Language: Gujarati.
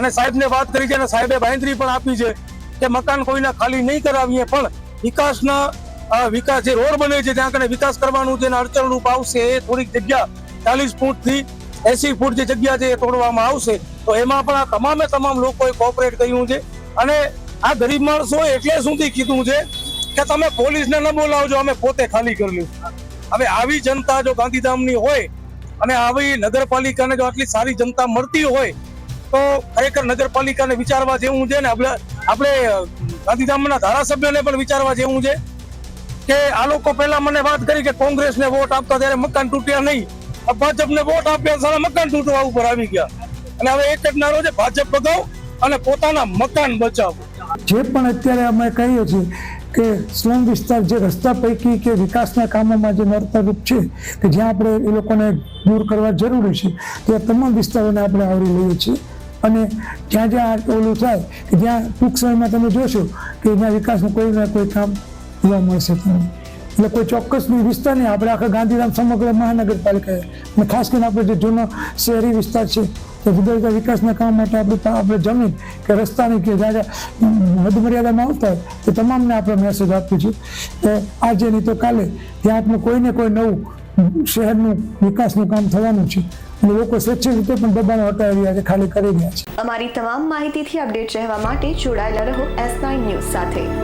અને સાહેબને વાત કરી છે અને સાહેબે બાંયધરી પણ આપી છે કે મકાન કોઈના ખાલી નહીં કરાવીએ, પણ વિકાસ જે રોડ બને છે ત્યાં કને વિકાસ કરવાનું જેને અડચણરૂપ આવશે એ થોડીક જગ્યા 40 ફૂટથી 80 ફૂટ જે જગ્યા છે એ તોડવામાં આવશે. તો એમાં પણ આ તમામ લોકોએ કોઓપરેટ કર્યું છે અને આ ગરીબ માણસો એટલે સુધી કીધું છે કે તમે પોલીસને ન બોલાવજો, અમે પોતે ખાલી કરી લઈશું. હવે આવી જનતા જો ગાંધીધામની હોય અને આવી નગરપાલિકાને જો આટલી સારી જનતા મળતી હોય તો ખરેખર નગરપાલિકાને વિચારવા જેવું છે ને આપણે ગાંધીધામના ધારાસભ્યોને પણ વિચારવા જેવું છે કે આ લોકો પહેલા મને વાત કરી કે કોંગ્રેસને વોટ આપતા ત્યારે મકાન તૂટ્યા નહીં, ભાજપને વોટ આપ્યા સારા મકાન તૂટવા ઉપર આવી ગયા. અને હવે એક જ નારો છે, ભાજપ બગાવ અને પોતાના મકાન બચાવો. જે પણ અત્યારે અમે કહીએ છીએ કે સ્લમ વિસ્તાર જે રસ્તા પૈકી કે વિકાસના કામોમાં જે નડતરરૂપ છે કે જ્યાં આપણે એ લોકોને દૂર કરવા જરૂરી છે તે તમામ વિસ્તારોને આપણે આવરી લઈએ છીએ. અને જ્યાં જ્યાં ઓલું થાય કે જ્યાં ટૂંક સમયમાં તમે જોશો કે જ્યાં વિકાસનું કોઈને કોઈ કામ જોવા મળશે તમને. એટલે કોઈ ચોક્કસ વિસ્તાર નહીં, આપણે આખા ગાંધીધામ સમગ્ર મહાનગરપાલિકાએ અને ખાસ કરીને આપણે જે જૂનો શહેરી વિસ્તાર છે તો જુદા જુદા વિકાસના કામ માટે આપણે જમીન કે રસ્તાની કે જ્યાં જ્યાં હદ મર્યાદામાં આવતા હોય તો તમામને આપણે મેસેજ આપ્યું છે કે આજે નહીં તો કાલે ત્યાં આપણે કોઈને કોઈ નવું શહેરનું વિકાસનું કામ થવાનું છે અને લોકો સ્વચ્છ રીતે પણ દબાણો હટાવી રહ્યા છે, ખાલી કરી રહ્યા છે. અમારી તમામ માહિતીથી અપડેટ રહેવા માટે જોડાયેલા રહો S9 ન્યૂઝ સાથે.